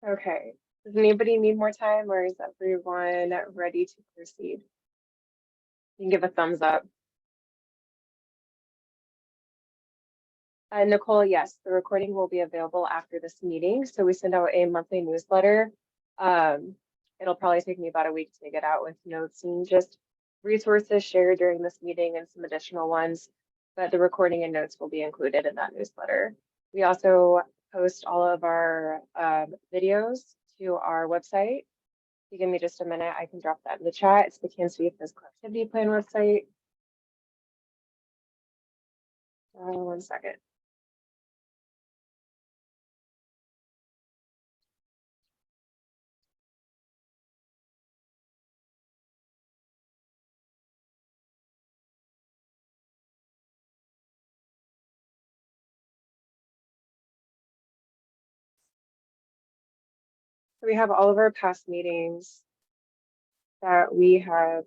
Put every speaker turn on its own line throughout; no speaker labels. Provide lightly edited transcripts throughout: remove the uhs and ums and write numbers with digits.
Okay. Does anybody need more time or is everyone ready to proceed? You can give a thumbs up. Nicole, yes, the recording will be available after this meeting. So we send out a monthly newsletter. It'll probably take me about a week to get out with notes and just resources shared during this meeting and some additional ones. But the recording and notes will be included in that newsletter. We also post all of our videos to our website. If you give me just a minute, I can drop that in the chat. It's the Kansas City Physical Activity Plan website. 1 second. So we have all of our past meetings that we have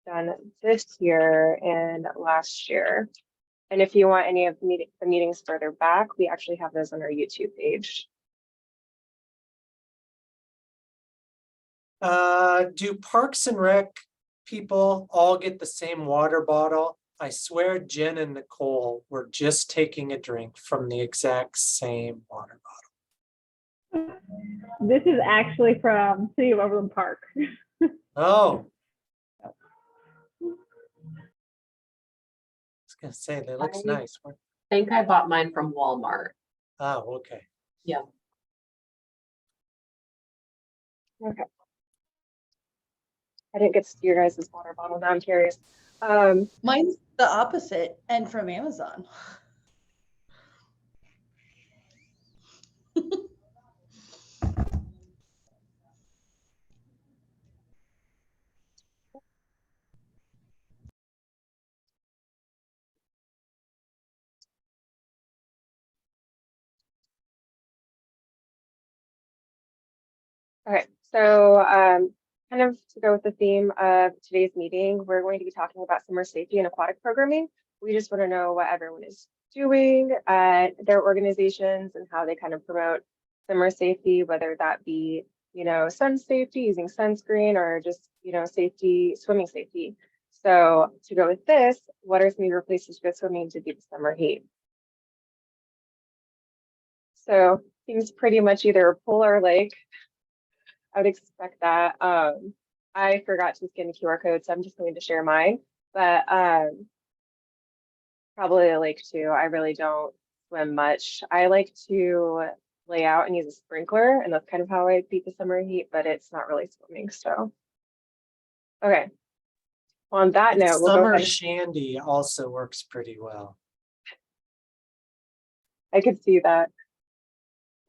done this year and last year. And if you want any of the meetings further back, we actually have those on our YouTube page.
Do Parks and Rec people all get the same water bottle? I swear Jen and Nicole were just taking a drink from the exact same water bottle.
This is actually from City of Overland Park.
Oh. I was gonna say, that looks nice.
I think I bought mine from Walmart.
Oh, okay.
Yeah.
Okay. I didn't get to see your guys' water bottle. Now I'm curious.
Mine's the opposite and from Amazon.
Okay, so kind of to go with the theme of today's meeting, we're going to be talking about summer safety and aquatic programming. We just want to know what everyone is doing at their organizations and how they kind of promote summer safety, whether that be, sun safety, using sunscreen, or just, safety, swimming safety. So to go with this, what are some of your places to go swimming to beat the summer heat? So seems pretty much either a pool or a lake. I would expect that. I forgot to scan the QR code, so I'm just going to share mine. But probably a lake too. I really don't swim much. I like to lay out and use a sprinkler, and that's kind of how I beat the summer heat, but it's not really swimming. So, okay. On that note, we'll go
Summer
ahead.
shandy also works pretty well.
I could see that.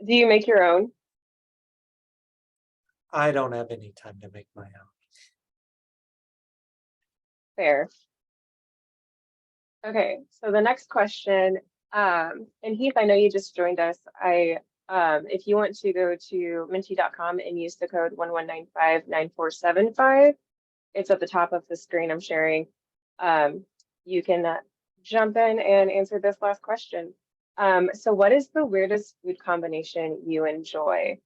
Do you make your own?
I don't have any time to make my own.
Fair. Okay, so the next question, and Heath, I know you just joined us. If you want to go to menti.com and use the code 11959475, it's at the top of the screen I'm sharing. You can jump in and answer this last question. So what is the weirdest food combination you enjoy?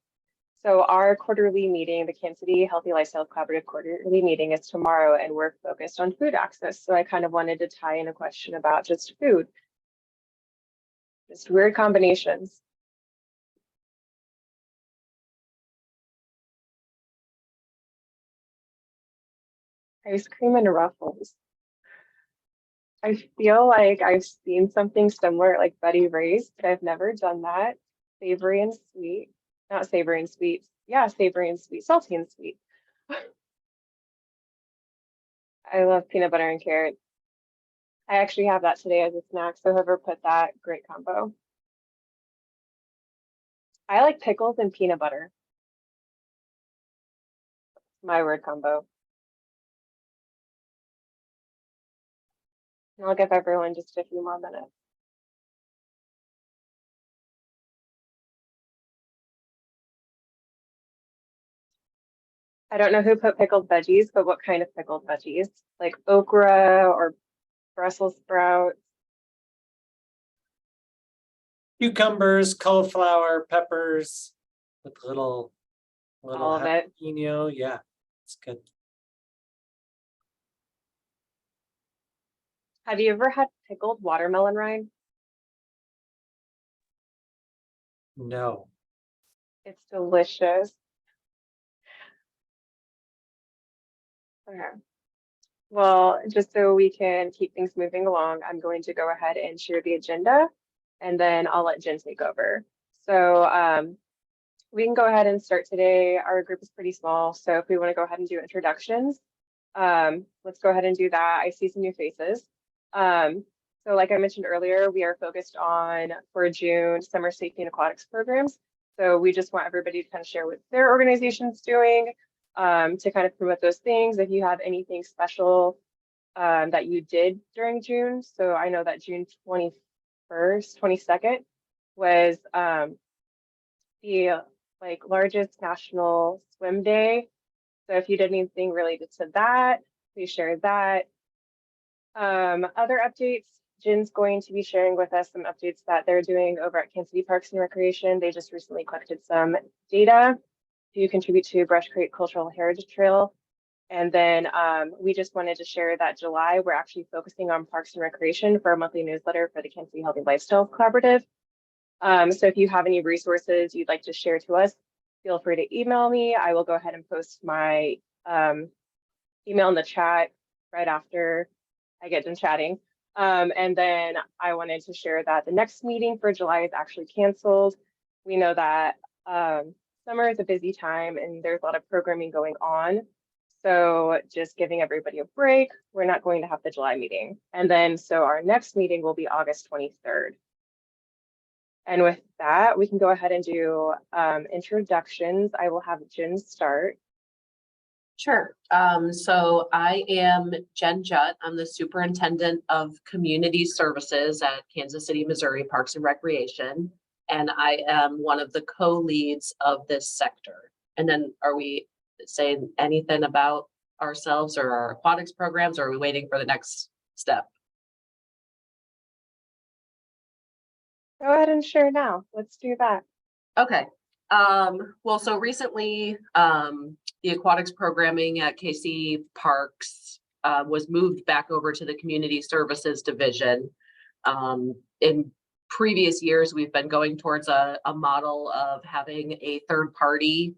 So our quarterly meeting, the Kansas City Healthy Lifestyle Collaborative quarterly meeting, is tomorrow, and we're focused on food access. So I kind of wanted to tie in a question about just food, just weird combinations. Ice cream and Ruffles. I feel like I've seen something similar like Betty Ray's, but I've never done that. Savory and sweet, not savory and sweet. Yeah, savory and sweet, salty and sweet. I love peanut butter and carrot. I actually have that today as a snack, so whoever put that, great combo. I like pickles and peanut butter. My word combo. And I'll give everyone just a few more minutes. I don't know who put pickled veggies, but what kind of pickled veggies? Like okra or Brussels sprouts?
Cucumbers, cauliflower, peppers with little Little
all of it.
jalapeno, yeah, it's good.
Have you ever had pickled watermelon rind?
No,
It's delicious. Okay. Well, just so we can keep things moving along, I'm going to go ahead and share the agenda, and then I'll let Jen take over. So we can go ahead and start today. Our group is pretty small, so if we want to go ahead and do introductions, let's go ahead and do that. I see some new faces. So like I mentioned earlier, we are focused on, for June, summer safety and aquatics programs. So we just want everybody to kind of share what their organization's doing, to kind of promote those things. If you have anything special that you did during June. So I know that June 21st, 22nd was the like largest national swim day. So if you did anything related to that, please share that. Other updates, Jen's going to be sharing with us some updates that they're doing over at Kansas City Parks and Recreation. They just recently collected some data to contribute to Brush Creek Cultural Heritage Trail. And then we just wanted to share that July, we're actually focusing on Parks and Recreation for a monthly newsletter for the Kansas City Healthy Lifestyle Collaborative. So if you have any resources you'd like to share to us, feel free to email me. I will go ahead and post my email in the chat right after I get done chatting. And then I wanted to share that the next meeting for July is actually canceled. We know that summer is a busy time and there's a lot of programming going on. So just giving everybody a break, we're not going to have the July meeting. And then so our next meeting will be August 23rd. And with that, we can go ahead and do introductions. I will have Jen start.
Sure. So I am Jen Jutt. I'm the Superintendent of Community Services at Kansas City, Missouri Parks and Recreation. And I am one of the co-leads of this sector. And then are we saying anything about ourselves or our aquatics programs, or are we waiting for the next step?
Go ahead and share now. Let's do that.
Okay. Well, so recently, the aquatics programming at KC Parks was moved back over to the Community Services Division. In previous years, we've been going towards a model of having a third party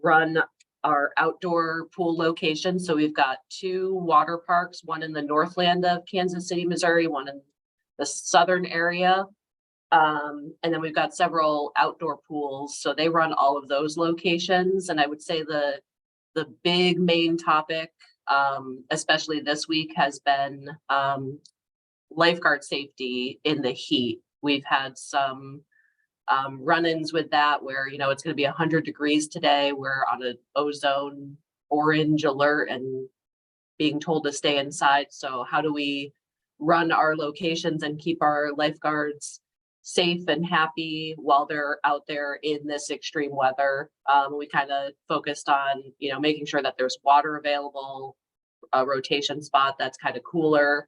run our outdoor pool location. So we've got 2 water parks, one in the Northland of Kansas City, Missouri, one in the southern area. And then we've got several outdoor pools. So they run all of those locations. And I would say the big main topic, especially this week, has been lifeguard safety in the heat. We've had some run-ins with that where, you know, it's going to be 100 degrees today. We're on an ozone orange alert and being told to stay inside. So how do we run our locations and keep our lifeguards safe and happy while they're out there in this extreme weather? We kind of focused on, you know, making sure that there's water available, a rotation spot that's kind of cooler,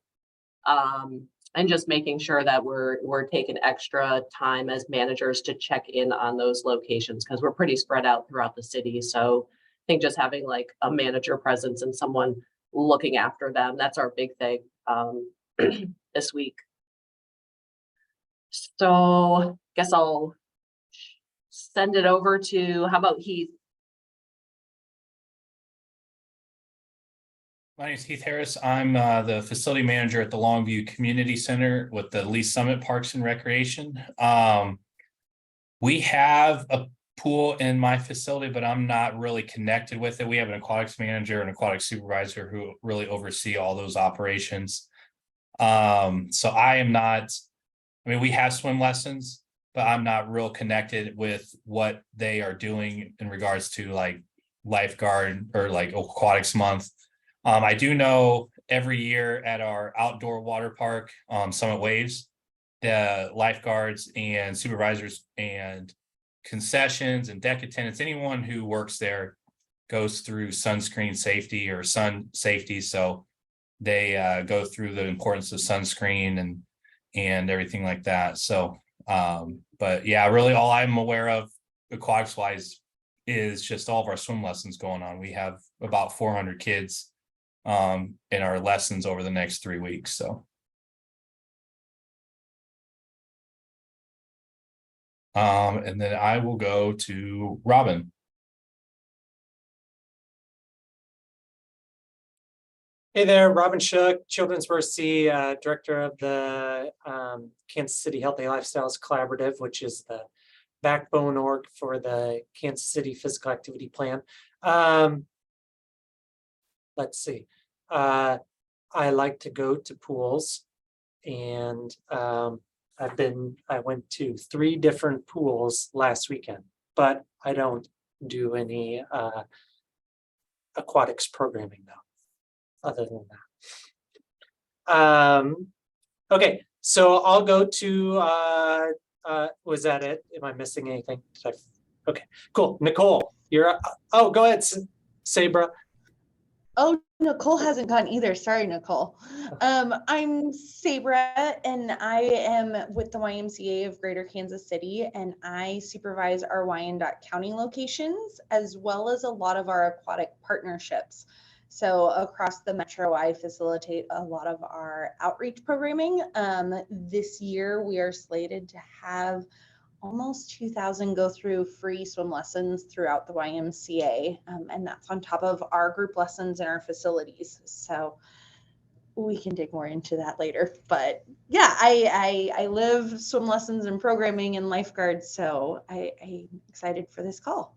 and just making sure that we're taking extra time as managers to check in on those locations, because we're pretty spread out throughout the city. So I think just having like a manager presence and someone looking after them, that's our big thing this week. So I guess I'll send it over to, how about Heath?
My name is Heath Harris. I'm the facility manager at the Longview Community Center with the Lee Summit Parks and Recreation. We have a pool in my facility, but I'm not really connected with it. We have an aquatics manager and aquatic supervisor who really oversee all those operations. So I am not, I mean, we have swim lessons, but I'm not real connected with what they are doing in regards to like lifeguard or like aquatics month. I do know every year at our outdoor water park, Summit Waves, the lifeguards and supervisors and concessions and deck attendants, anyone who works there goes through sunscreen safety or sun safety. So they go through the importance of sunscreen and everything like that. So, but yeah, really all I'm aware of aquatics wise is just all of our swim lessons going on. We have about 400 kids in our lessons over the next 3 weeks. So and then I will go to Robin.
Hey there, Robin Shook, Children's Mercy, Director of the Kansas City Healthy Lifestyles Collaborative, which is the backbone org for the Kansas City Physical Activity Plan. Let's see. I like to go to pools, and I went to 3 different pools last weekend, but I don't do any aquatics programming though. Other than that. Okay, so I'll go to, was that it? Am I missing anything? Okay, cool. Nicole, you're up. Oh, go ahead, Sabra.
Oh, Nicole hasn't gone either. Sorry, Nicole. I'm Sabra, and I am with the YMCA of Greater Kansas City, and I supervise our Wyandotte County locations, as well as a lot of our aquatic partnerships. So across the metro, I facilitate a lot of our outreach programming. This year, we are slated to have almost 2,000 go through free swim lessons throughout the YMCA. And that's on top of our group lessons in our facilities. So we can dig more into that later. But yeah, I live swim lessons and programming and lifeguards. So I'm excited for this call.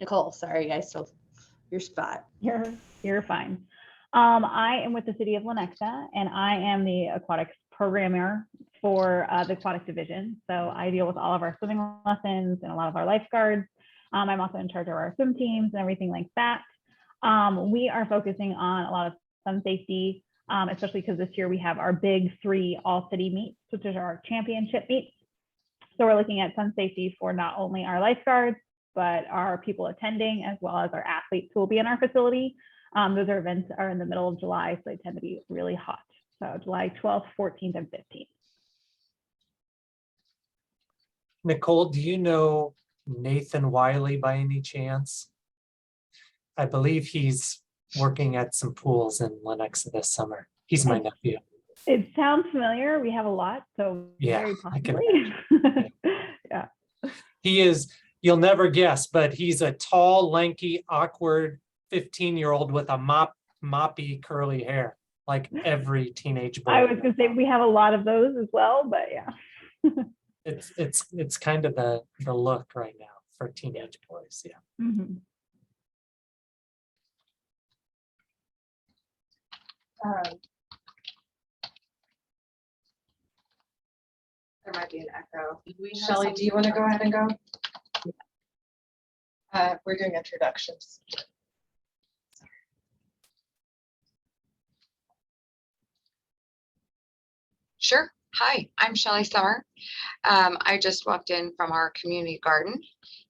Nicole, sorry, I stole your spot.
You're fine. I am with the city of Lenexa, and I am the aquatics programmer for the aquatic division. So I deal with all of our swimming lessons and a lot of our lifeguards. I'm also in charge of our swim teams and everything like that. We are focusing on a lot of sun safety, especially because this year we have our big 3 all-city meets, which is our championship meets. So we're looking at sun safety for not only our lifeguards, but our people attending, as well as our athletes who will be in our facility. Those events are in the middle of July, so they tend to be really hot. So July 12th, 14th, and 15th.
Nicole, do you know Nathan Wiley by any chance? I believe he's working at some pools in Lenexa this summer. He's my nephew.
It sounds familiar. We have a lot, so
Yeah,
very
I can
possibly. Yeah.
He is, you'll never guess, but he's a tall, lanky, awkward 15-year-old with a moppy curly hair, like every teenage boy.
I was gonna say we have a lot of those as well, but yeah.
It's kind of the look right now for teenage boys. Yeah.
Mhm.
There might be an echo.
Did we have
Shelley, do you want to go ahead and go?
We're doing introductions.
Sure. Hi, I'm Shelley Summer. I just walked in from our community garden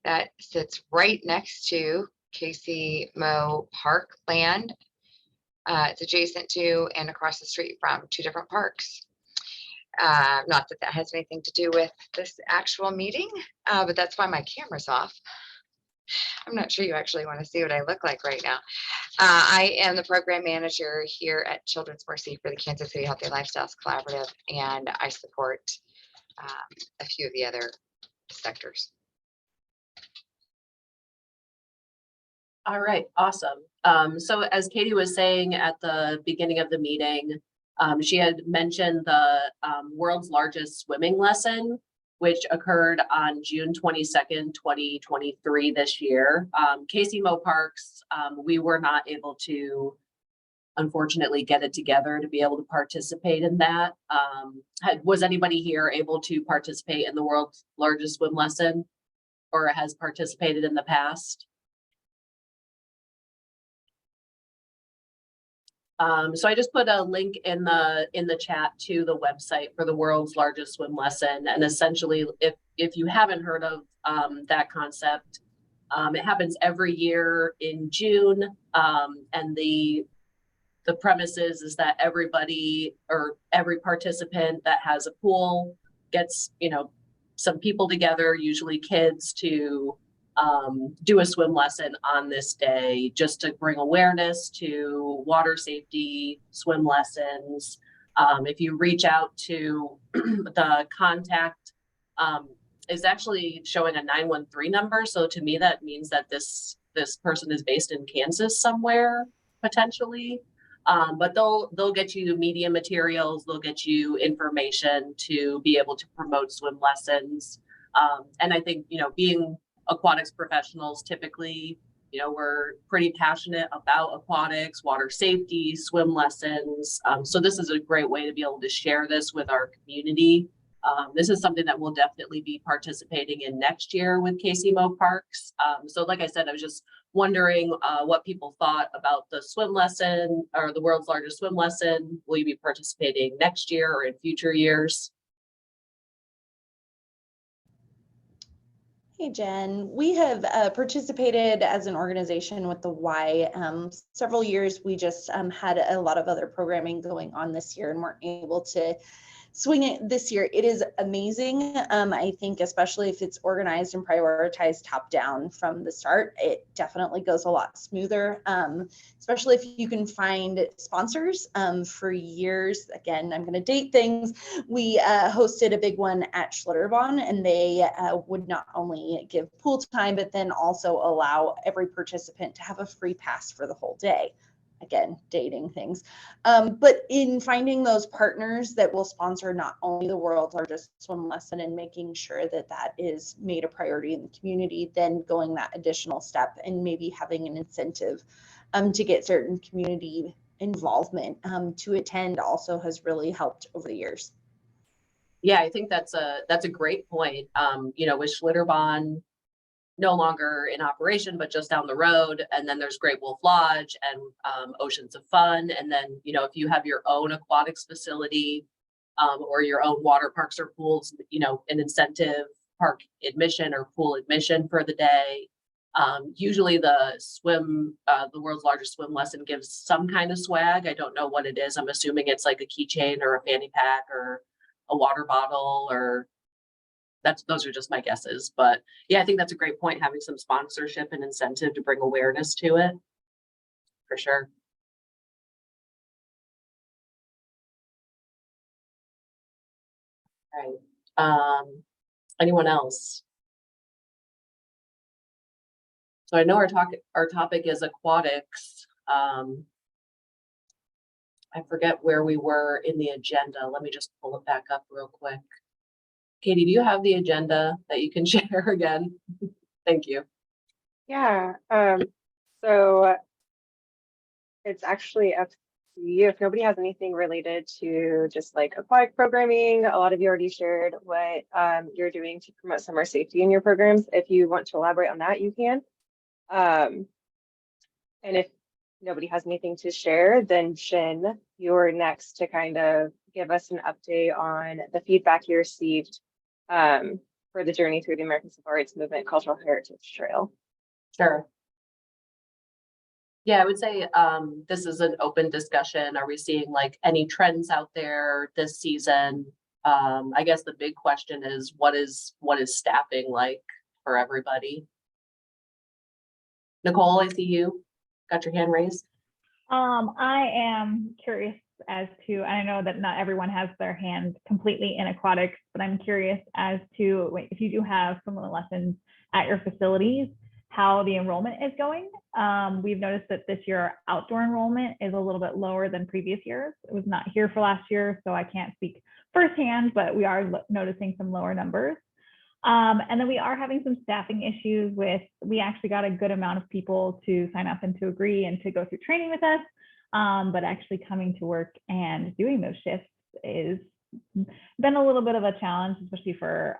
that sits right next to Casey Moe Park land. It's adjacent to and across the street from 2 different parks. Not that that has anything to do with this actual meeting, but that's why my camera's off. I'm not sure you actually want to see what I look like right now. I am the program manager here at Children's Mercy for the Kansas City Healthy Lifestyles Collaborative, and I support a few of the other sectors.
All right, awesome. So as Katie was saying at the beginning of the meeting, she had mentioned the world's largest swimming lesson, which occurred on June 22nd, 2023 this year. Casey Moe Parks, we were not able to, unfortunately, get it together to be able to participate in that. Was anybody here able to participate in the world's largest swim lesson, or has participated in the past? So I just put a link in the chat to the website for the world's largest swim lesson. And essentially, if you haven't heard of that concept, it happens every year in June. And the premise is that everybody or every participant that has a pool gets, some people together, usually kids, to do a swim lesson on this day, just to bring awareness to water safety, swim lessons. If you reach out to the contact, is actually showing a 913 number. So to me, that means that this person is based in Kansas somewhere, potentially. But they'll get you media materials, they'll get you information to be able to promote swim lessons. And I think, being aquatics professionals, typically, we're pretty passionate about aquatics, water safety, swim lessons. So this is a great way to be able to share this with our community. This is something that we'll definitely be participating in next year with KC Mo Parks. So like I said, I was just wondering what people thought about the swim lesson, or the world's largest swim lesson. Will you be participating next year or in future years?
Hey, Jen. We have participated as an organization with the Y several years. We just had a lot of other programming going on this year and weren't able to swing it this year. It is amazing. I think especially if it's organized and prioritized top down from the start, it definitely goes a lot smoother, especially if you can find sponsors. For years, again, I'm going to date things, we hosted a big one at Schlitterbahn, and they would not only give pool time, but then also allow every participant to have a free pass for the whole day. Again, dating things. But in finding those partners that will sponsor not only the world's largest swim lesson and making sure that that is made a priority in the community, then going that additional step and maybe having an incentive to get certain community involvement to attend also has really helped over the years.
Yeah, I think that's a great point. With Schlitterbahn no longer in operation, but just down the road. And then there's Great Wolf Lodge and Oceans of Fun. And then, if you have your own aquatics facility or your own water parks or pools, an incentive park admission or pool admission for the day. Usually the world's largest swim lesson gives some kind of swag. I don't know what it is. I'm assuming it's like a keychain or a fanny pack or a water bottle, or those are just my guesses. But yeah, I think that's a great point, having some sponsorship and incentive to bring awareness to it, for sure. All right. Anyone else? So I know our topic is aquatics. I forget where we were in the agenda. Let me just pull it back up real quick. Katie, do you have the agenda that you can share again? Thank you.
Yeah, so it's actually up to you. If nobody has anything related to just like aquatic programming, a lot of you already shared what you're doing to promote summer safety in your programs. If you want to elaborate on that, you can. And if nobody has anything to share, then Shin, you're next to kind of give us an update on the feedback you received for the journey through the American Civil Rights Movement Cultural Heritage Trail.
Sure. Yeah, I would say this is an open discussion. Are we seeing like any trends out there this season? I guess the big question is what is staffing like for everybody? Nicole, I see you got your hand raised.
I am curious as to, and I know that not everyone has their hand completely in aquatics, but I'm curious as to if you do have some of the lessons at your facilities, how the enrollment is going. We've noticed that this year our outdoor enrollment is a little bit lower than previous years. It was not here for last year, so I can't speak firsthand, but we are noticing some lower numbers. And then we are having some staffing issues we actually got a good amount of people to sign up and to agree and to go through training with us. But actually coming to work and doing those shifts is been a little bit of a challenge, especially for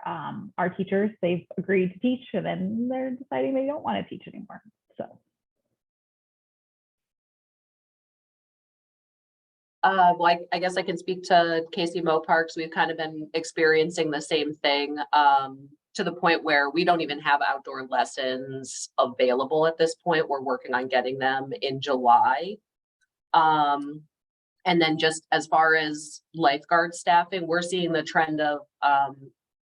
our teachers. They've agreed to teach and then they're deciding they don't want to teach anymore. So.
Well, I guess I can speak to KC Mo Parks. We've kind of been experiencing the same thing to the point where we don't even have outdoor lessons available at this point. We're working on getting them in July. And then just as far as lifeguard staffing, we're seeing the trend of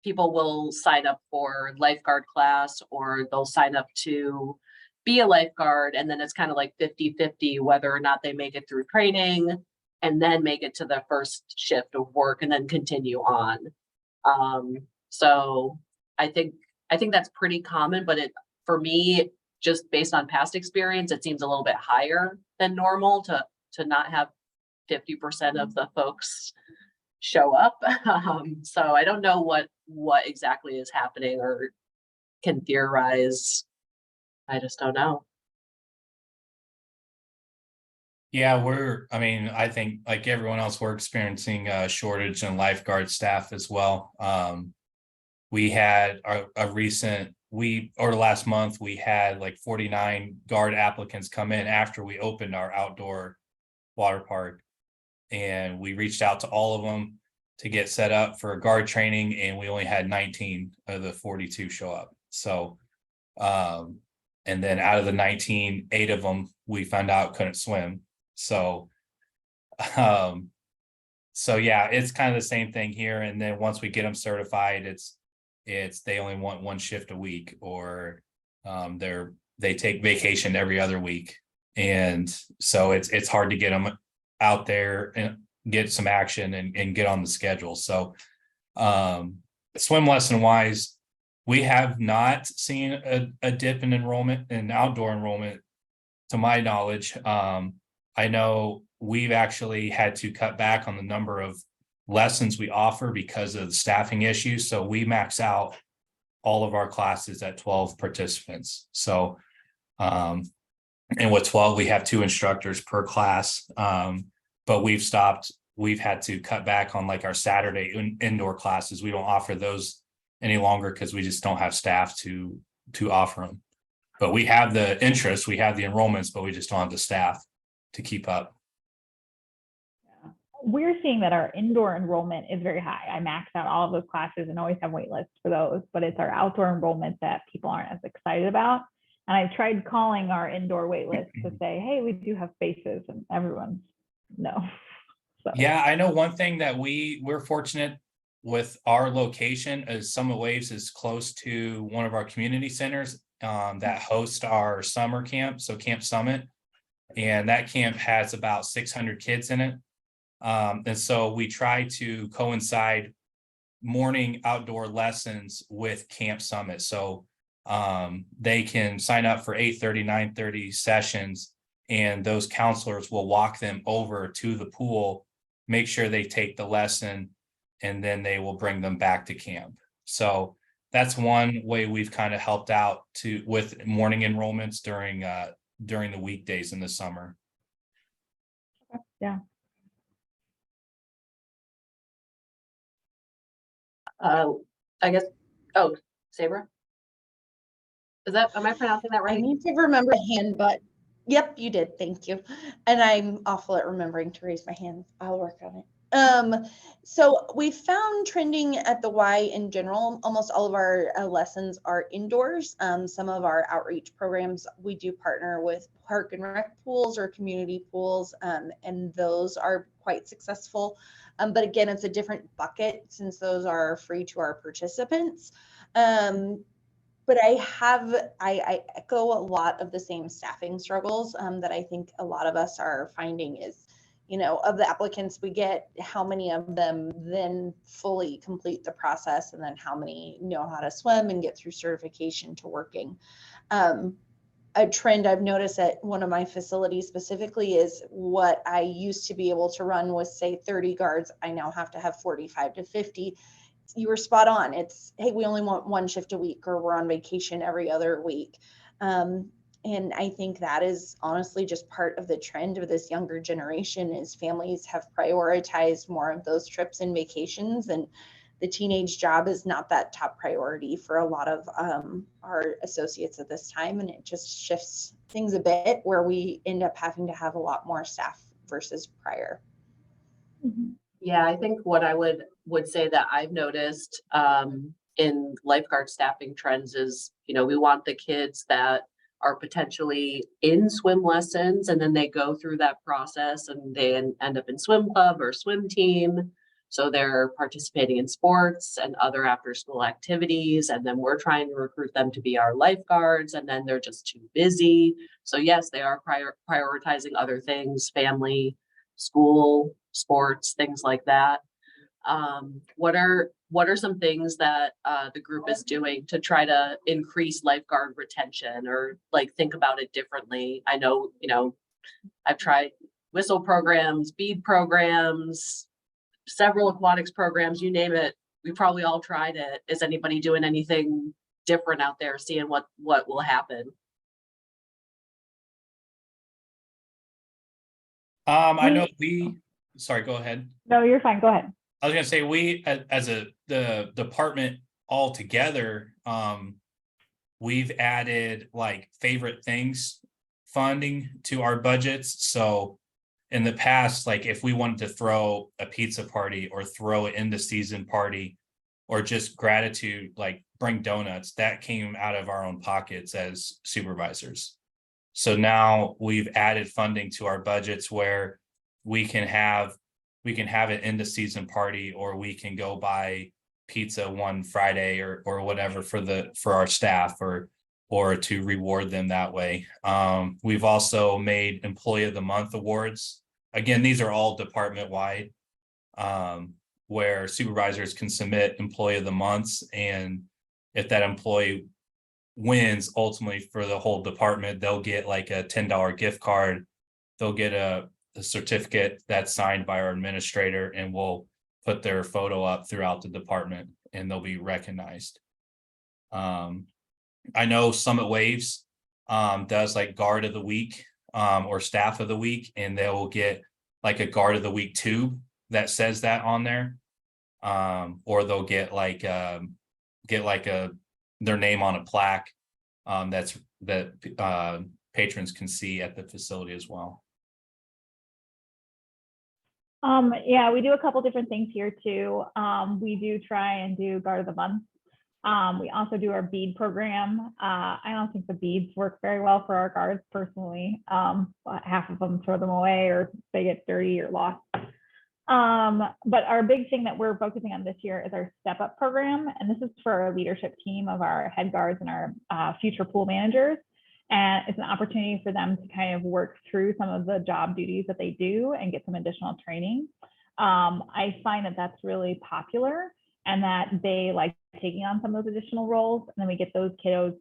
people will sign up for lifeguard class, or they'll sign up to be a lifeguard, and then it's kind of like 50-50 whether or not they make it through training and then make it to the first shift of work and then continue on. So I think that's pretty common, but for me, just based on past experience, it seems a little bit higher than normal to not have 50% of the folks show up. So I don't know what exactly is happening or can theorize. I just don't know.
Yeah, I think like everyone else, we're experiencing a shortage in lifeguard staff as well. We had last month, we had like 49 guard applicants come in after we opened our outdoor water park. And we reached out to all of them to get set up for guard training, and we only had 19 of the 42 show up. So, and then out of the 19, 8 of them we found out couldn't swim. So yeah, it's kind of the same thing here. And then once we get them certified, it's they only want 1 shift a week, or they take vacation every other week. And so it's hard to get them out there and get some action and get on the schedule. So swim lesson wise, we have not seen a dip in enrollment in outdoor enrollment to my knowledge. I know we've actually had to cut back on the number of lessons we offer because of the staffing issues. So we max out all of our classes at 12 participants. So, and with 12, we have 2 instructors per class. But we've had to cut back on like our Saturday indoor classes. We don't offer those any longer because we just don't have staff to offer them. But we have the interest, we have the enrollments, but we just don't have the staff to keep up.
We're seeing that our indoor enrollment is very high. I max out all of those classes and always have wait lists for those, but it's our outdoor enrollment that people aren't as excited about. And I tried calling our indoor wait list to say, hey, we do have spaces, and everyone's no. So.
Yeah, I know one thing that we're fortunate with our location is Summit Waves is close to one of our community centers that host our summer camp, so Camp Summit. And that camp has about 600 kids in it. And so we try to coincide morning outdoor lessons with Camp Summit. So they can sign up for 8:30, 9:30 sessions, and those counselors will walk them over to the pool, make sure they take the lesson, and then they will bring them back to camp. So that's one way we've kind of helped out with morning enrollments during the weekdays in the summer.
Yeah.
I guess, Sabra? Am I pronouncing that
I
right?
need to remember hand, but yep, you did. Thank you. And I'm awful at remembering to raise my hand. I'll work on it. So we found trending at the Y in general, almost all of our lessons are indoors. Some of our outreach programs, we do partner with park and rec pools or community pools, and those are quite successful. But again, it's a different bucket since those are free to our participants. But I echo a lot of the same staffing struggles that I think a lot of us are finding is, of the applicants we get, how many of them then fully complete the process, and then how many know how to swim and get through certification to working. A trend I've noticed at one of my facilities specifically is what I used to be able to run with, say, 30 guards. I now have to have 45 to 50. You were spot on. It's, hey, we only want 1 shift a week, or we're on vacation every other week. And I think that is honestly just part of the trend of this younger generation is families have prioritized more of those trips and vacations, and the teenage job is not that top priority for a lot of our associates at this time. And it just shifts things a bit where we end up having to have a lot more staff versus prior.
Mm-hmm.
Yeah, I think what I would say that I've noticed in lifeguard staffing trends is, we want the kids that are potentially in swim lessons, and then they go through that process and they end up in swim club or swim team. So they're participating in sports and other after-school activities, and then we're trying to recruit them to be our lifeguards, and then they're just too busy. So yes, they are prioritizing other things, family, school, sports, things like that. What are some things that the group is doing to try to increase lifeguard retention, or like think about it differently? I know, I've tried whistle programs, bead programs, several aquatics programs, you name it. We probably all tried it. Is anybody doing anything different out there, seeing what will happen?
I know sorry, go ahead.
No, you're fine. Go ahead.
I was gonna say, the department altogether, we've added like favorite things funding to our budgets. So in the past, like if we wanted to throw a pizza party or throw an end of season party or just gratitude, like bring donuts, that came out of our own pockets as supervisors. So now we've added funding to our budgets where we can have an end of season party, or we can go buy pizza one Friday or whatever for our staff, or to reward them that way. We've also made Employee of the Month awards. Again, these are all department wide, where supervisors can submit Employee of the Months, and if that employee wins ultimately for the whole department, they'll get like a $10 gift card. They'll get a certificate that's signed by our administrator, and we'll put their photo up throughout the department, and they'll be recognized. I know Summit Waves does like Guard of the Week or Staff of the Week, and they will get like a Guard of the Week tube that says that on there, or they'll get like their name on a plaque that patrons can see at the facility as well.
Yeah, we do a couple different things here too. We do try and do Guard of the Month. We also do our bead program. I don't think the beads work very well for our guards personally. Half of them throw them away, or they get dirty or lost. But our big thing that we're focusing on this year is our Step Up program. And this is for our leadership team of our head guards and our future pool managers. And it's an opportunity for them to kind of work through some of the job duties that they do and get some additional training. I find that that's really popular, and that they like taking on some of those additional roles. And then we get those kiddos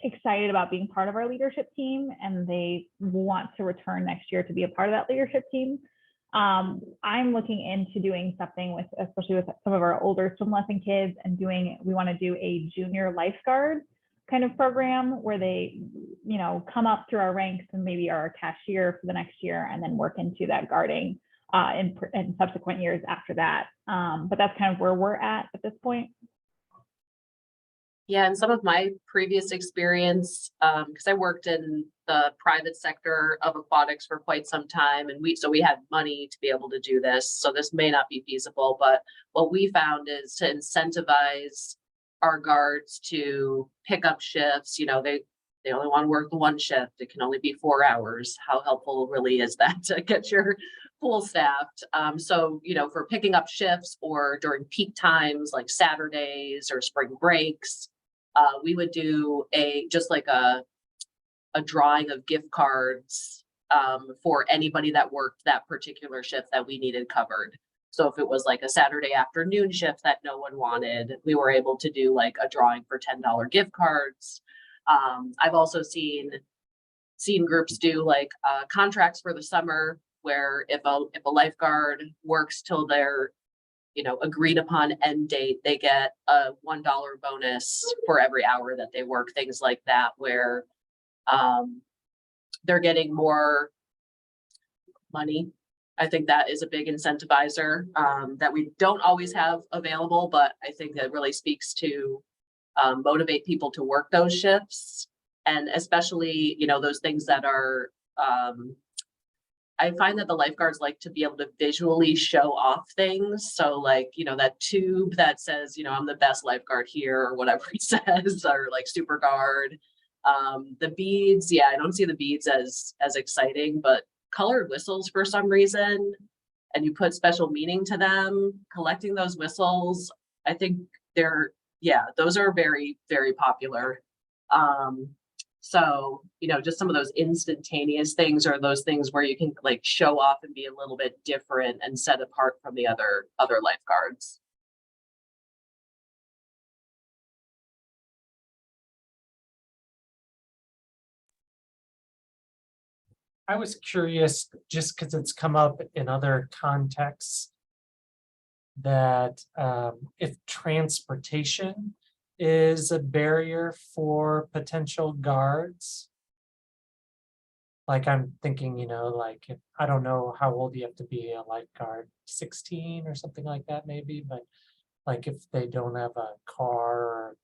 excited about being part of our leadership team, and they want to return next year to be a part of that leadership team. I'm looking into doing something with, especially with some of our older swim lesson kids, and we want to do a junior lifeguard kind of program where they, come up through our ranks and maybe are a cashier for the next year, and then work into that guarding in subsequent years after that. But that's kind of where we're at this point.
Yeah, and some of my previous experience, because I worked in the private sector of aquatics for quite some time, and we had money to be able to do this. So this may not be feasible, but what we found is to incentivize our guards to pick up shifts. They only want to work the one shift. It can only be 4 hours. How helpful really is that to get your pool staffed? So, for picking up shifts or during peak times like Saturdays or spring breaks, we would do a drawing of gift cards for anybody that worked that particular shift that we needed covered. So if it was like a Saturday afternoon shift that no one wanted, we were able to do like a drawing for $10 gift cards. I've also seen groups do like contracts for the summer, where if a lifeguard works till their agreed upon end date, they get a $1 bonus for every hour that they work, things like that, where they're getting more money. I think that is a big incentivizer that we don't always have available, but I think that really speaks to motivate people to work those shifts. And especially, those things that are, I find that the lifeguards like to be able to visually show off things. So like, that tube that says, I'm the best lifeguard here, or whatever it says, or like Super Guard. The beads, yeah, I don't see the beads as exciting, but colored whistles for some reason and you put special meaning to them, collecting those whistles, I think those are very, very popular. So, just some of those instantaneous things are those things where you can like show off and be a little bit different and set apart from the other lifeguards.
I was curious, just because it's come up in other contexts, that if transportation is a barrier for potential guards. Like I'm thinking, like if, I don't know how old you have to be a lifeguard, 16 or something like that maybe, but like if they don't have a car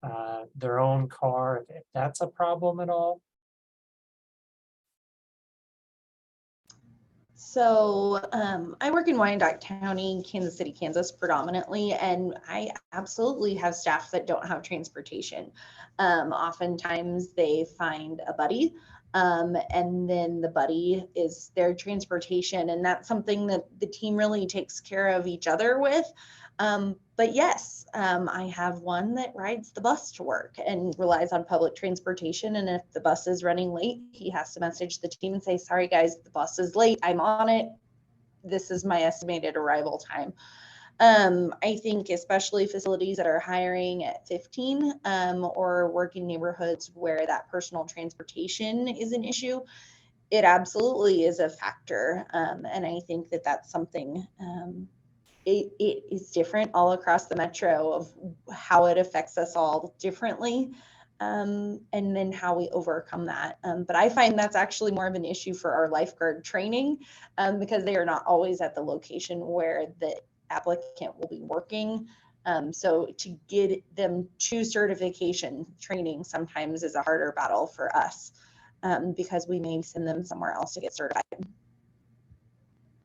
or their own car, if that's a problem at all.
So I work in Wyandotte County, Kansas City, Kansas predominantly, and I absolutely have staff that don't have transportation. Oftentimes they find a buddy, and then the buddy is their transportation, and that's something that the team really takes care of each other with. But yes, I have one that rides the bus to work and relies on public transportation. And if the bus is running late, he has to message the team and say, sorry guys, the bus is late. I'm on it. This is my estimated arrival time. I think especially facilities that are hiring at 15 or work in neighborhoods where that personal transportation is an issue, it absolutely is a factor. And I think that that's something it is different all across the metro of how it affects us all differently, and then how we overcome that. But I find that's actually more of an issue for our lifeguard training, because they are not always at the location where the applicant will be working. So to get them to certification training sometimes is a harder battle for us, because we may send them somewhere else to get certified.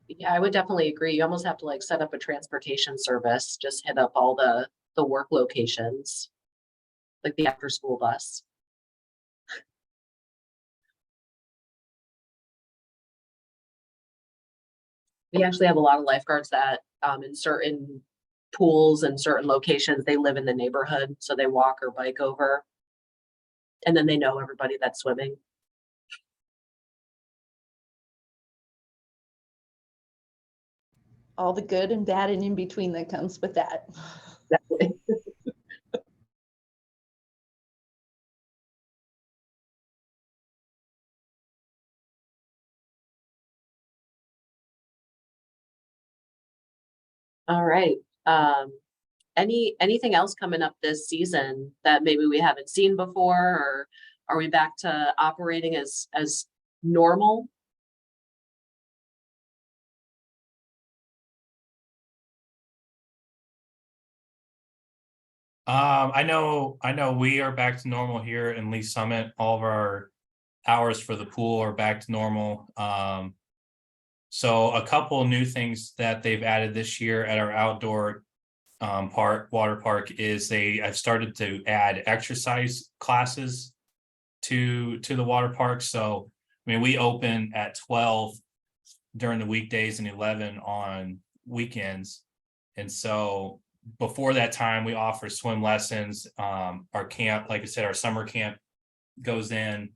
Yeah, I would definitely agree. You almost have to like set up a transportation service, just hit up all the work locations, like the after school bus. We actually have a lot of lifeguards that in certain pools and certain locations, they live in the neighborhood, so they walk or bike over. And then they know everybody that's swimming.
All the good and bad and in between that comes with that.
Exactly. All right. Anything else coming up this season that maybe we haven't seen before, or are we back to operating as normal?
I know we are back to normal here in Lee Summit. All of our hours for the pool are back to normal. So a couple of new things that they've added this year at our outdoor water park is I've started to add exercise classes to the water park. So I mean, we open at 12 during the weekdays and 11 on weekends. And so before that time, we offer swim lessons. Our camp, like I said, our summer camp goes in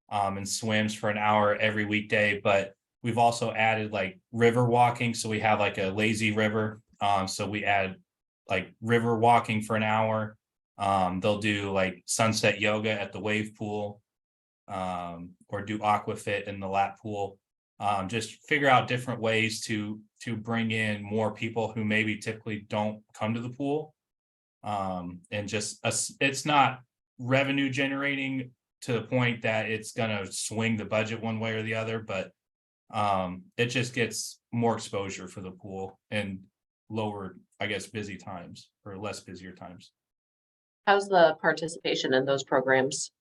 and swims for an hour every weekday. But we've also added like river walking. So we have like a lazy river. So we add like river walking for an hour. They'll do like sunset yoga at the wave pool, or do aquafit in the lap pool. Just figure out different ways to bring in more people who maybe typically don't come to the pool. And just it's not revenue generating to the point that it's gonna swing the budget one way or the other, but it just gets more exposure for the pool and lower, I guess, busy times or less busier times.
How's the participation in those programs?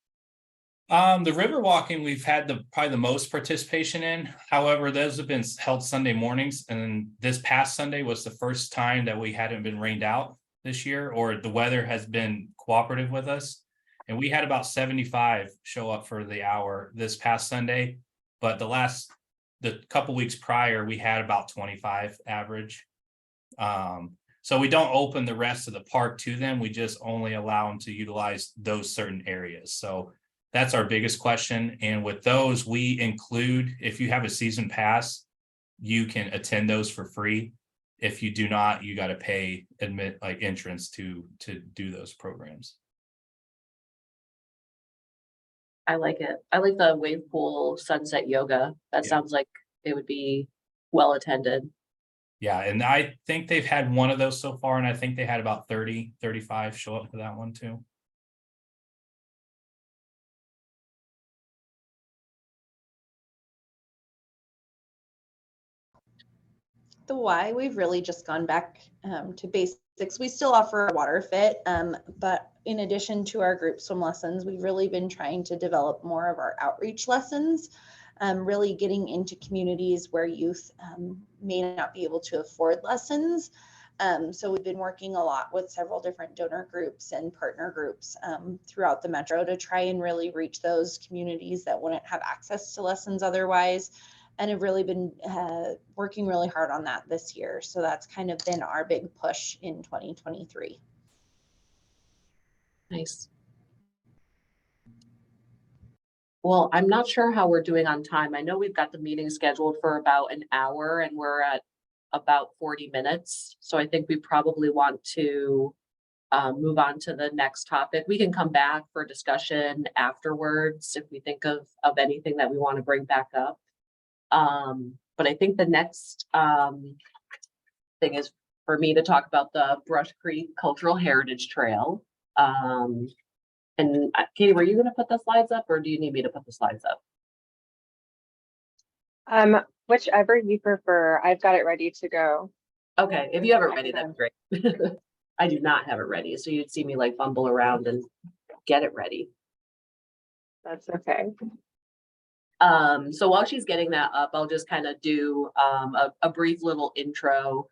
The river walking, we've had probably the most participation in. However, those have been held Sunday mornings, and this past Sunday was the first time that we hadn't been rained out this year, or the weather has been cooperative with us. And we had about 75 show up for the hour this past Sunday, but the last the couple weeks prior, we had about 25 average. So we don't open the rest of the park to them. We just only allow them to utilize those certain areas. So that's our biggest question. And with those, we include, if you have a season pass, you can attend those for free. If you do not, you got to pay entrance to do those programs.
I like it. I like the wave pool sunset yoga. That
Yeah.
sounds like it would be well attended.
Yeah, and I think they've had one of those so far, and I think they had about 30, 35 show up for that one too.
The Y, we've really just gone back to basics. We still offer a water fit, but in addition to our group swim lessons, we've really been trying to develop more of our outreach lessons, really getting into communities where youth may not be able to afford lessons. So we've been working a lot with several different donor groups and partner groups throughout the metro to try and really reach those communities that wouldn't have access to lessons otherwise, and have really been working really hard on that this year. So that's kind of been our big push in 2023.
Nice. Well, I'm not sure how we're doing on time. I know we've got the meeting scheduled for about an hour and we're at about 40 minutes. So I think we probably want to move on to the next topic. We can come back for discussion afterwards if we think of anything that we want to bring back up. But I think the next thing is for me to talk about the Brush Creek Cultural Heritage Trail. And Katie, were you going to put the slides up or do you need me to put the slides up?
Whichever you prefer. I've got it ready to go.
Okay, if you have it ready, that's great. I do not have it ready, so you'd see me like fumble around and get it ready.
That's okay.
So while she's getting that up, I'll just kind of do a brief little intro.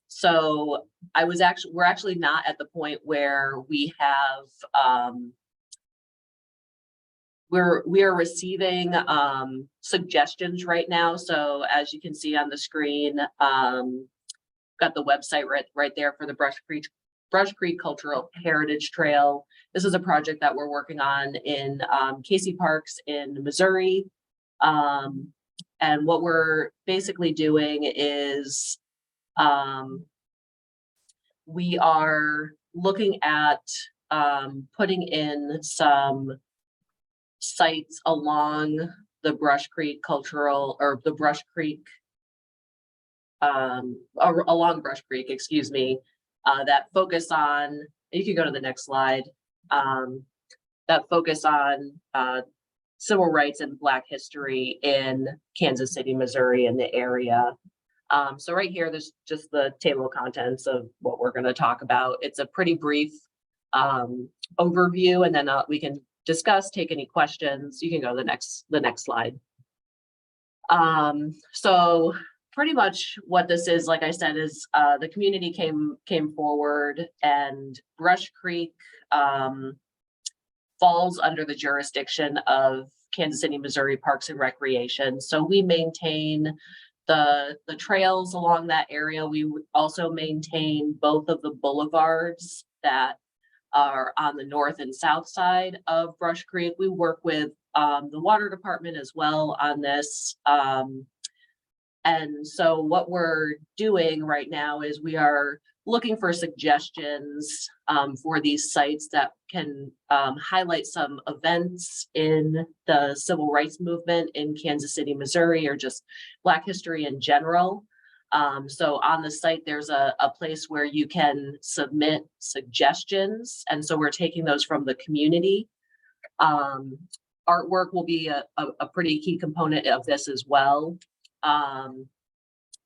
So we're actually not at the point where we have we are receiving suggestions right now. So as you can see on the screen, got the website right there for the Brush Creek Cultural Heritage Trail. This is a project that we're working on in Casey Parks in Missouri. And what we're basically doing is we are looking at putting in some sites along the Brush Creek along Brush Creek, excuse me, that focus on, you can go to the next slide, that focus on civil rights and Black history in Kansas City, Missouri, and the area. So right here, there's just the table of contents of what we're going to talk about. It's a pretty brief overview, and then we can discuss, take any questions. You can go to the next slide. So pretty much what this is, like I said, is the community came forward, and Brush Creek falls under the jurisdiction of Kansas City, Missouri Parks and Recreation. So we maintain the trails along that area. We also maintain both of the boulevards that are on the north and south side of Brush Creek. We work with the water department as well on this. And so what we're doing right now is we are looking for suggestions for these sites that can highlight some events in the civil rights movement in Kansas City, Missouri, or just Black history in general. So on the site, there's a place where you can submit suggestions. And so we're taking those from the community. Artwork will be a pretty key component of this as well. And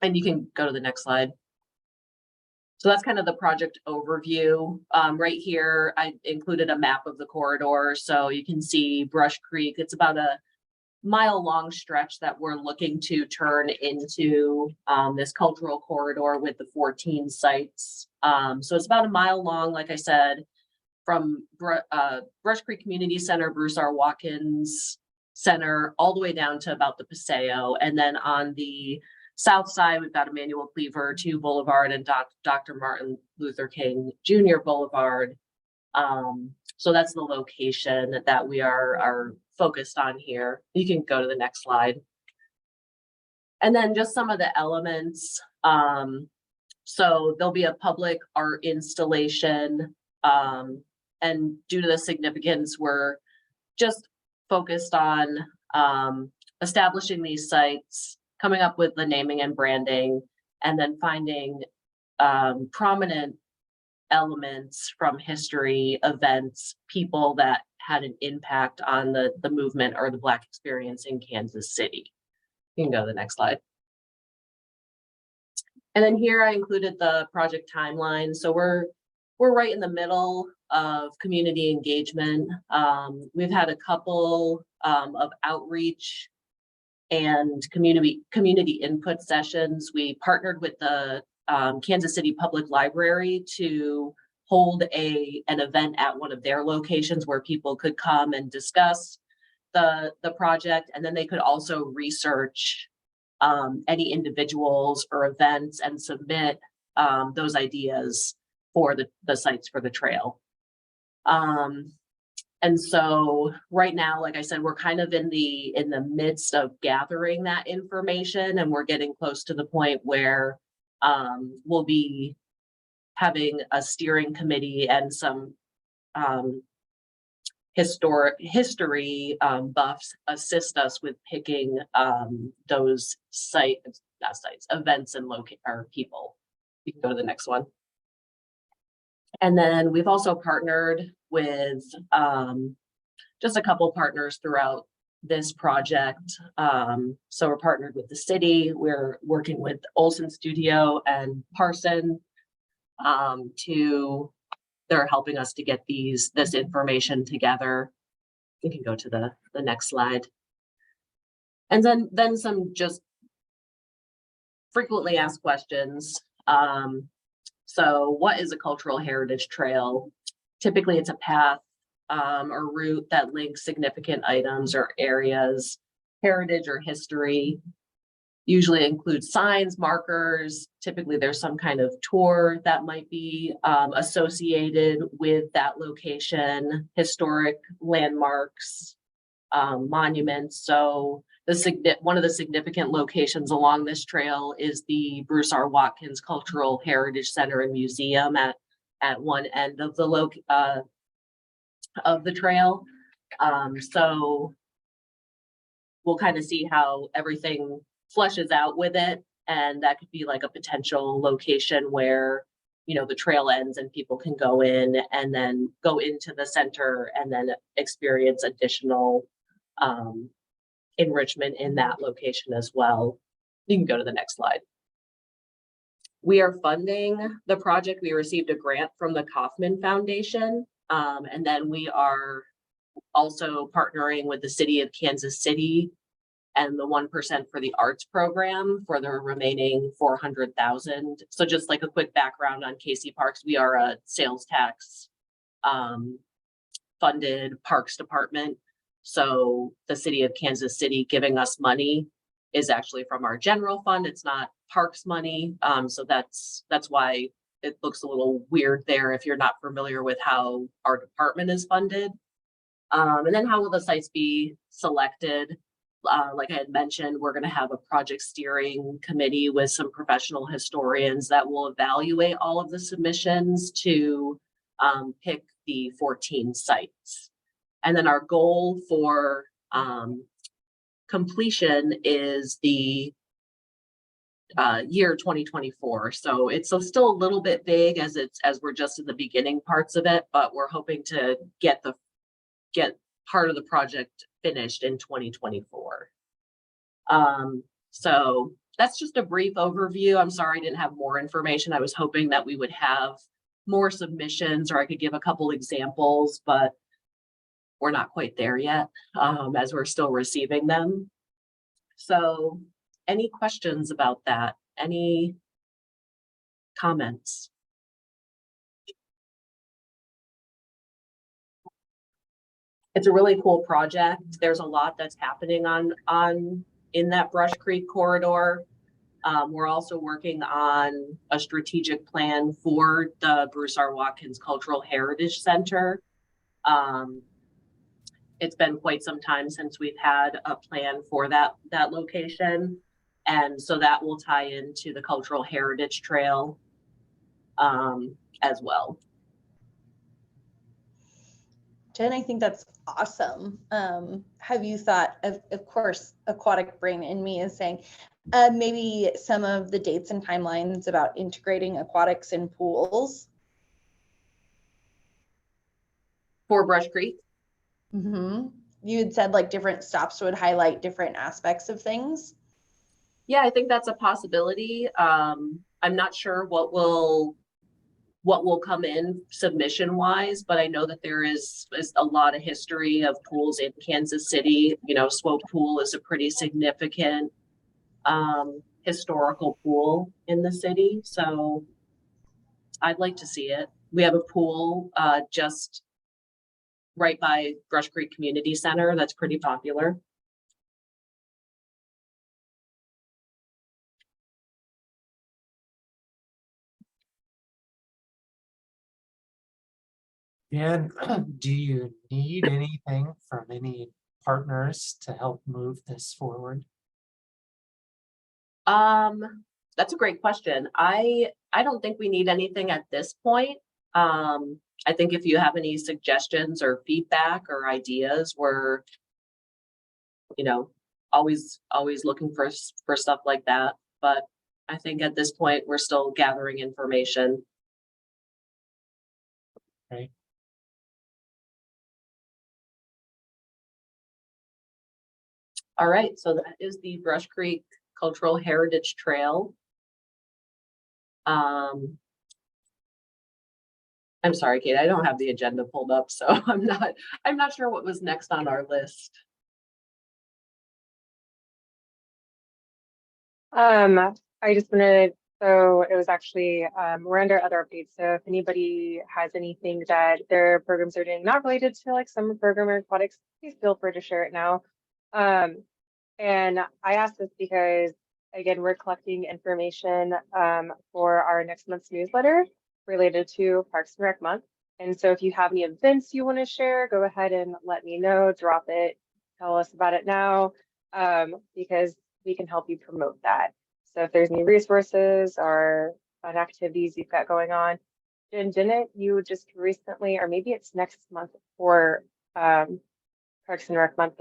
you can go to the next slide. So that's kind of the project overview. Right here, I included a map of the corridor. So you can see Brush Creek. It's about a mile-long stretch that we're looking to turn into this cultural corridor with the 14 sites. So it's about a mile long, like I said, from Brush Creek Community Center, Bruce R. Watkins Center all the way down to about the Paseo. And then on the south side, we've got Emmanuel Cleaver 2 Boulevard and Dr. Martin Luther King Jr. Boulevard. So that's the location that we are focused on here. You can go to the next slide. And then just some of the elements. So there'll be a public art installation. And due to the significance, we're just focused on establishing these sites, coming up with the naming and branding, and then finding prominent elements from history, events, people that had an impact on the movement or the Black experience in Kansas City. You can go to the next slide. And then here I included the project timeline. So we're right in the middle of community engagement. We've had a couple of outreach and community input sessions. We partnered with the Kansas City Public Library to hold an event at one of their locations where people could come and discuss the project, and then they could also research any individuals or events and submit those ideas for the sites for the trail. And so right now, like I said, we're kind of in the midst of gathering that information, and we're getting close to the point where we'll be having a steering committee and some history buffs assist us with picking those events and or people. You can go to the next one. And then we've also partnered with just a couple partners throughout this project. So we're partnered with the city. We're working with Olsen Studio and Parson they're helping us to get this information together. You can go to the next slide. And then some just frequently asked questions. So what is a cultural heritage trail? Typically it's a path or route that links significant items or areas, heritage or history. Usually includes signs, markers. Typically there's some kind of tour that might be associated with that location, historic landmarks, monuments. So one of the significant locations along this trail is the Bruce R. Watkins Cultural Heritage Center and Museum at one end of the trail. So we'll kind of see how everything flushes out with it, and that could be like a potential location where the trail ends and people can go in and then go into the center and then experience additional enrichment in that location as well. You can go to the next slide. We are funding the project. We received a grant from the Kauffman Foundation, and then we are also partnering with the city of Kansas City and the 1% for the arts program for the remaining $400,000. So just like a quick background on KC Parks, we are a sales tax funded parks department. So the city of Kansas City giving us money is actually from our general fund. It's not parks money. So that's why it looks a little weird there if you're not familiar with how our department is funded. And then how will the sites be selected? Like I had mentioned, we're going to have a project steering committee with some professional historians that will evaluate all of the submissions to pick the 14 sites. And then our goal for completion is the year 2024. So it's still a little bit vague as we're just in the beginning parts of it, but we're hoping to get part of the project finished in 2024. So that's just a brief overview. I'm sorry I didn't have more information. I was hoping that we would have more submissions or I could give a couple examples, but we're not quite there yet, as we're still receiving them. So any questions about that? Any comments? It's a really cool project. There's a lot that's happening in that Brush Creek corridor. We're also working on a strategic plan for the Bruce R. Watkins Cultural Heritage Center. It's been quite some time since we've had a plan for that location. And so that will tie into the Cultural Heritage Trail as well.
Jen, I think that's awesome. Have you thought of course, aquatic brain in me is saying, maybe some of the dates and timelines about integrating aquatics in pools?
For Brush Creek?
Mm-hmm. You had said like different stops would highlight different aspects of things.
Yeah, I think that's a possibility. I'm not sure what will come in submission wise, but I know that there is a lot of history of pools in Kansas City. You know, Swope Pool is a pretty significant historical pool in the city. So I'd like to see it. We have a pool just right by Brush Creek Community Center that's pretty popular.
And do you need anything from any partners to help move this forward?
That's a great question. I don't think we need anything at this point. I think if you have any suggestions or feedback or ideas, we're, always looking for stuff like that. But I think at this point, we're still gathering information.
Okay.
All right, so that is the Brush Creek Cultural Heritage Trail. I'm sorry, Kate, I don't have the agenda pulled up, so I'm not sure what was next on our list.
I just wanted, so it was actually, we're under other updates. So if anybody has anything that their programs are doing not related to like summer program or aquatics, please feel free to share it now. And I asked this because, again, we're collecting information for our next month's newsletter related to Parks and Rec Month. And so if you have any events you want to share, go ahead and let me know, drop it, tell us about it now, because we can help you promote that. So if there's any resources or fun activities you've got going on, Jen, didn't you just recently, or maybe it's next month for Parks and Rec Month,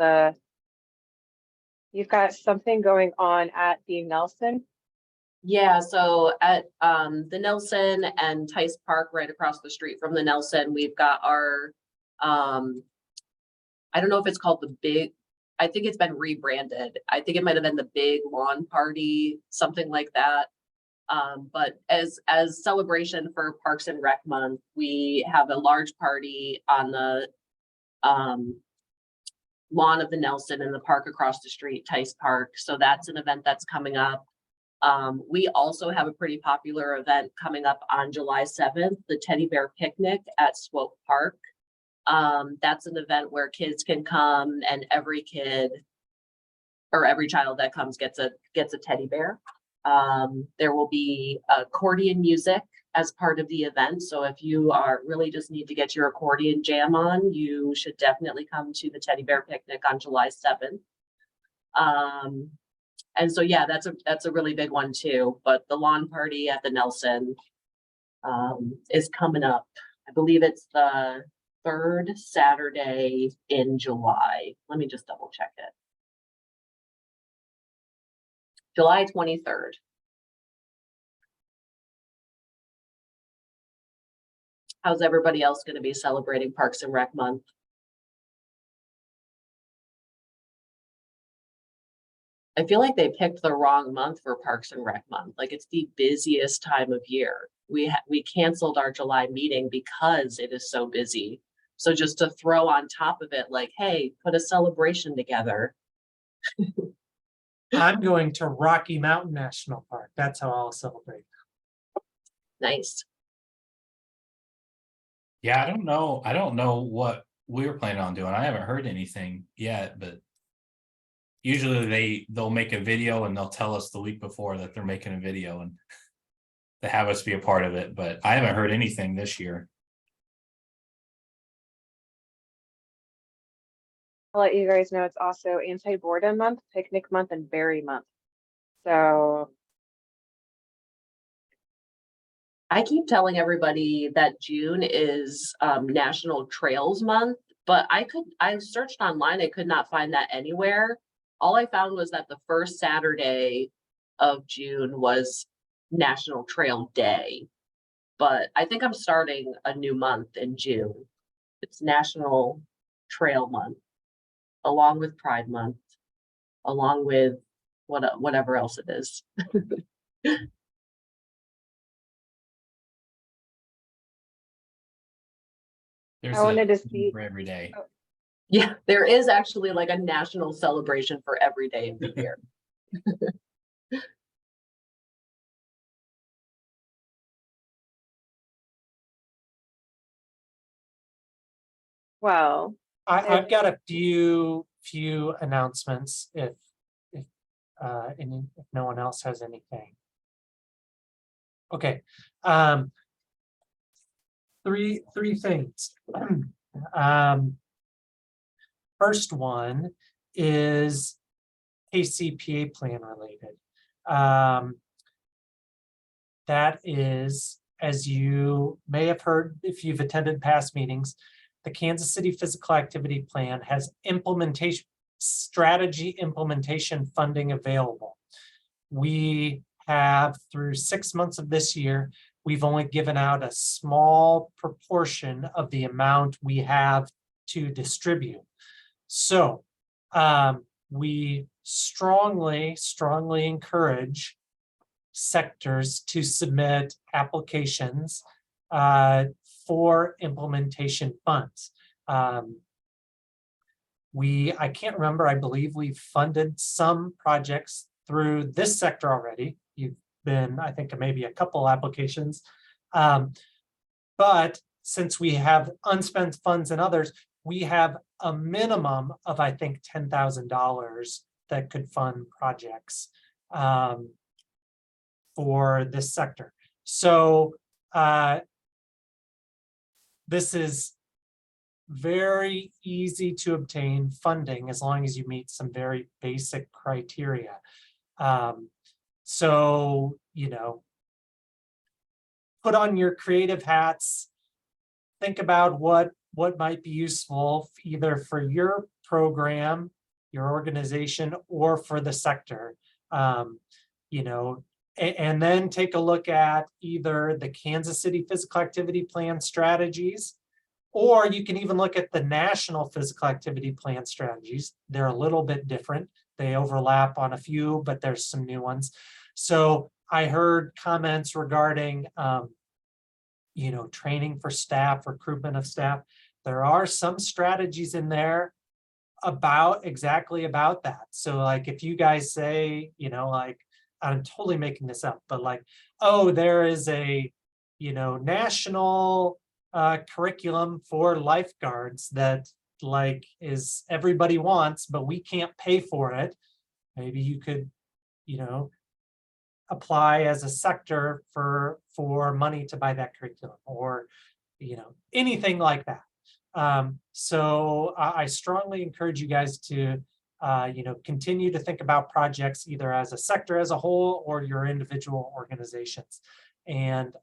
you've got something going on at the Nelson?
Yeah, so at the Nelson and Tice Park, right across the street from the Nelson, we've got our, I don't know if it's called the Big, I think it's been rebranded. I think it might have been the Big Lawn Party, something like that. But as celebration for Parks and Rec Month, we have a large party on the lawn of the Nelson in the park across the street, Tice Park. So that's an event that's coming up. We also have a pretty popular event coming up on July 7th, the Teddy Bear Picnic at Swope Park. That's an event where kids can come and every kid or every child that comes gets a teddy bear. There will be accordion music as part of the event. So if you are really just need to get your accordion jam on, you should definitely come to the Teddy Bear Picnic on July 7th. And so, yeah, that's a really big one too, but the lawn party at the Nelson is coming up. I believe it's the 3rd Saturday in July. Let me just double check it. July 23rd. How's everybody else going to be celebrating Parks and Rec Month? I feel like they picked the wrong month for Parks and Rec Month. Like it's the busiest time of year. We canceled our July meeting because it is so busy. So just to throw on top of it, like, hey, put a celebration together.
I'm going to Rocky Mountain National Park. That's how I'll celebrate.
Nice.
Yeah, I don't know what we were planning on doing. I haven't heard anything yet, but usually they'll make a video and they'll tell us the week before that they're making a video and to have us be a part of it, but I haven't heard anything this year.
I'll let you guys know it's also anti-boredom month, picnic month, and berry month. So
I keep telling everybody that June is National Trails Month, but I searched online, I could not find that anywhere. All I found was that the first Saturday of June was National Trail Day. But I think I'm starting a new month in June. It's National Trail Month, along with Pride Month, along with whatever else it is.
There's
I wanted to
a
see.
for every day.
Yeah, there is actually like a national celebration for every day of the year.
Well,
I've got a few announcements if no one else has anything. Okay, three things. First one is KCPA plan related. That is, as you may have heard if you've attended past meetings, the Kansas City Physical Activity Plan has strategy implementation funding available. We have, through 6 months of this year, we've only given out a small proportion of the amount we have to distribute. So we strongly encourage sectors to submit applications for implementation funds. I can't remember, I believe we've funded some projects through this sector already. You've been, I think, maybe a couple applications. But since we have unspent funds and others, we have a minimum of, I think, $10,000 that could fund projects for this sector. So this is very easy to obtain funding as long as you meet some very basic criteria. So, you know, put on your creative hats, think about what might be useful either for your program, your organization, or for the sector. You know, and then take a look at either the Kansas City Physical Activity Plan strategies, or you can even look at the National Physical Activity Plan strategies. They're a little bit different. They overlap on a few, but there's some new ones. So I heard comments regarding, you know, training for staff, recruitment of staff. There are some strategies in there exactly about that. So like if you guys say, you know, like, I'm totally making this up, but like, oh, there is a, you know, national curriculum for lifeguards that like is everybody wants, but we can't pay for it. Maybe you could, you know, apply as a sector for money to buy that curriculum, or, you know, anything like that. So I strongly encourage you guys to you know, continue to think about projects either as a sector as a whole or your individual organizations. And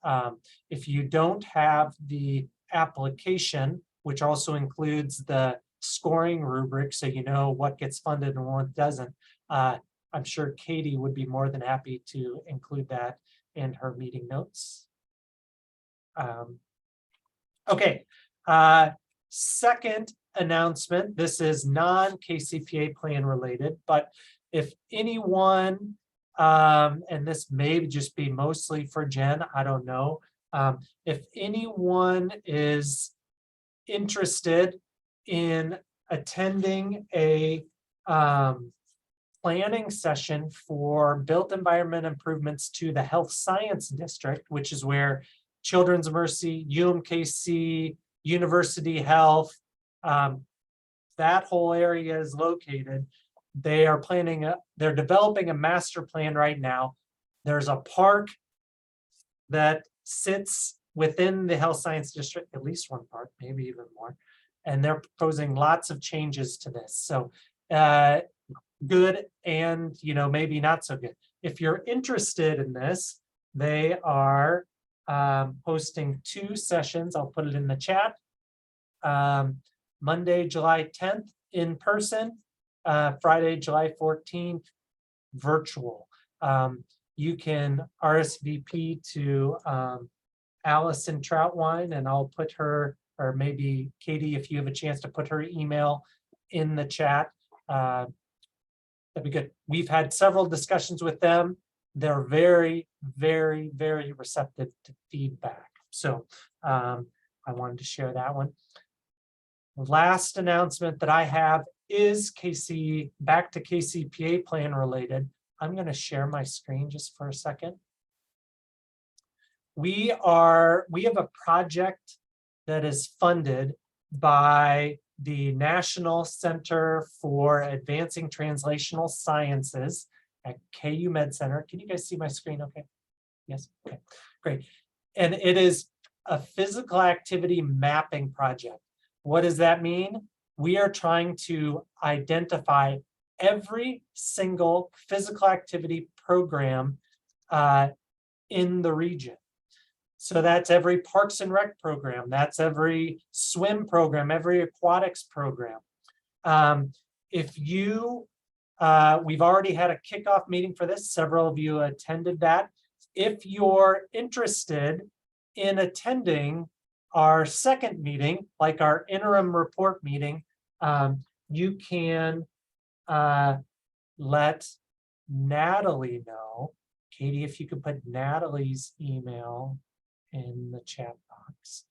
if you don't have the application, which also includes the scoring rubric, so you know what gets funded and what doesn't, I'm sure Katie would be more than happy to include that in her meeting notes. Okay, second announcement, this is non-KCPA plan related, but if anyone, and this may just be mostly for Jen, I don't know, if anyone is interested in attending a planning session for built environment improvements to the Health Science District, which is where Children's Mercy, UMKC, University Health, That whole area is located. They are they're developing a master plan right now. There's a park that sits within the health science district, at least one park, maybe even more. And they're proposing lots of changes to this. So good and, maybe not so good. If you're interested in this, they are hosting 2 sessions. I'll put it in the chat. Monday, July 10th in person, Friday, July 14th, virtual. You can RSVP to Allison Troutwine, and I'll put her, or maybe Katie, if you have a chance to put her email in the chat. That'd be good. We've had several discussions with them. They're very, very, very receptive to feedback. So I wanted to share that one. Last announcement that I have is back to KCPA plan related. I'm going to share my screen just for a second. We have a project that is funded by the National Center for Advancing Translational Sciences at KU Med Center. Can you guys see my screen okay? Yes, okay, great. And it is a physical activity mapping project. What does that mean? We are trying to identify every single physical activity program in the region. So that's every Parks and Rec program, that's every swim program, every aquatics program. We've already had a kickoff meeting for this, several of you attended that. If you're interested in attending our second meeting, like our interim report meeting, you can let Natalie know. Katie, if you could put Natalie's email in the chat box.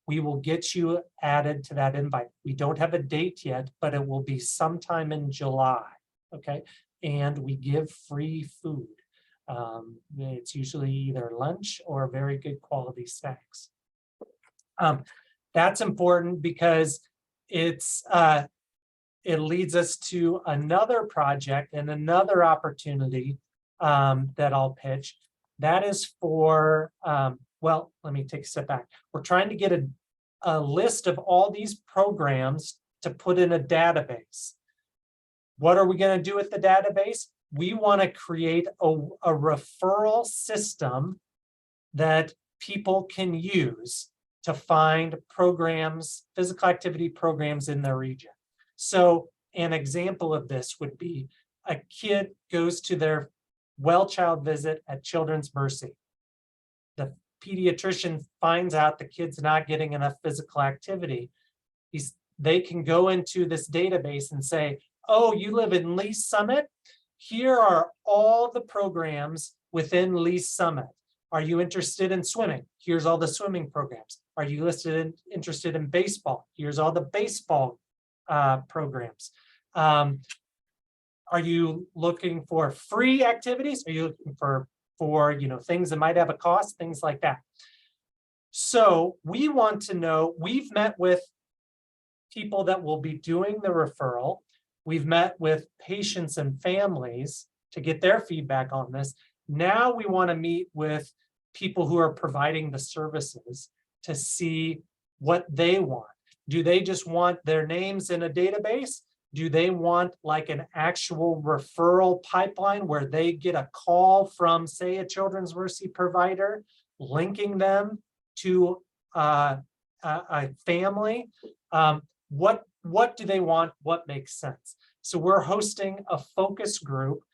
We will get you added to that invite. We don't have a date yet, but it will be sometime in July, okay? And we give free food. It's usually either lunch or very good quality snacks. That's important because it leads us to another project and another opportunity that I'll pitch. That is for, well, let me take a step back. We're trying to get a list of all these programs to put in a database. What are we going to do with the database? We want to create a referral system that people can use to find programs, physical activity programs in their region. So an example of this would be a kid goes to their well child visit at Children's Mercy. The pediatrician finds out the kid's not getting enough physical activity. They can go into this database and say, oh, you live in Lee Summit? Here are all the programs within Lee Summit. Are you interested in swimming? Here's all the swimming programs. Are you interested in baseball? Here's all the baseball programs. Are you looking for free activities? Are you looking for things that might have a cost, things like that? So we want to know, we've met with people that will be doing the referral. We've met with patients and families to get their feedback on this. Now we want to meet with people who are providing the services to see what they want. Do they just want their names in a database? Do they want like an actual referral pipeline where they get a call from, say, a Children's Mercy provider, linking them to a family? What do they want? What makes sense? So we're hosting a focus group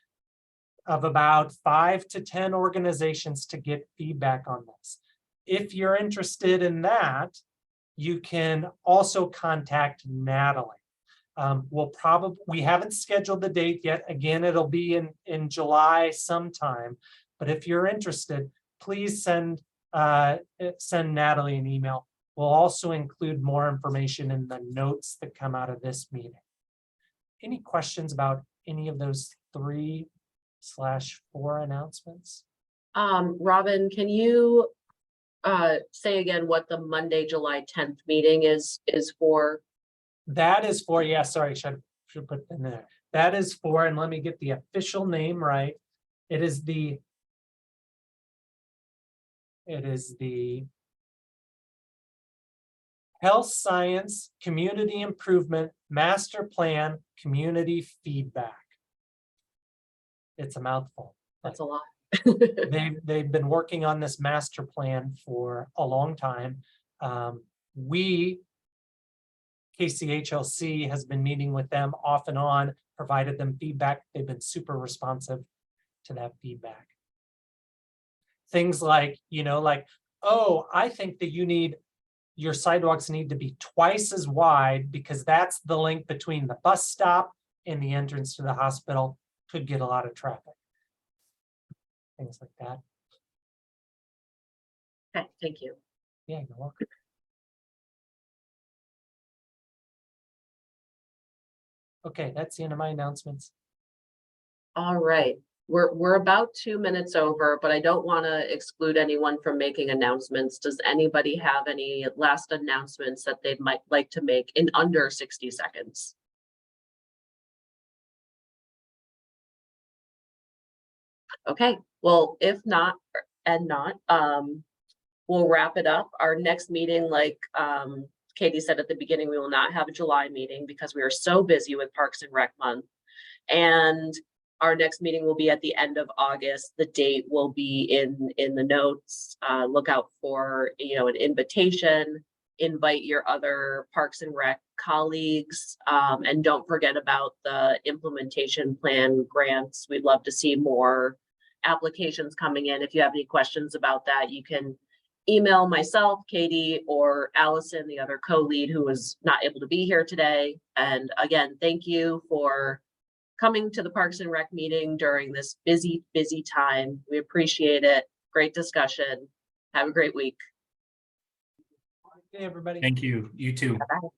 of about 5 to 10 organizations to get feedback on this. If you're interested in that, you can also contact Natalie. We haven't scheduled the date yet. Again, it'll be in July sometime. But if you're interested, please send Natalie an email. We'll also include more information in the notes that come out of this meeting. Any questions about any of those 3/4 announcements?
Robin, can you say again what the Monday, July 10th meeting is for?
That is for, yeah, sorry, should put in there. That is for, and let me get the official name right. It is the Health Science Community Improvement Master Plan Community Feedback. It's a mouthful.
That's a lot.
They've been working on this master plan for a long time. We, KCHLC, has been meeting with them off and on, provided them feedback. They've been super responsive to that feedback. Things like, like, oh, I think that your sidewalks need to be twice as wide because that's the link between the bus stop and the entrance to the hospital. Could get a lot of traffic. Things like that.
Okay, thank you.
Yeah, you're welcome. Okay, that's the end of my announcements.
All right, we're about 2 minutes over, but I don't want to exclude anyone from making announcements. Does anybody have any last announcements that they might like to make in under 60 seconds? Okay, well, if not, we'll wrap it up. Our next meeting, like Katie said at the beginning, we will not have a July meeting because we are so busy with Parks and Rec month. And our next meeting will be at the end of August. The date will be in the notes. Look out for, an invitation. Invite your other Parks and Rec colleagues, and don't forget about the implementation plan grants. We'd love to see more applications coming in. If you have any questions about that, you can email myself, Katie, or Allison, the other co-lead who was not able to be here today. And again, thank you for coming to the Parks and Rec meeting during this busy time. We appreciate it. Great discussion. Have a great week.
Hey, everybody.
Thank you. You too.
Bye-bye.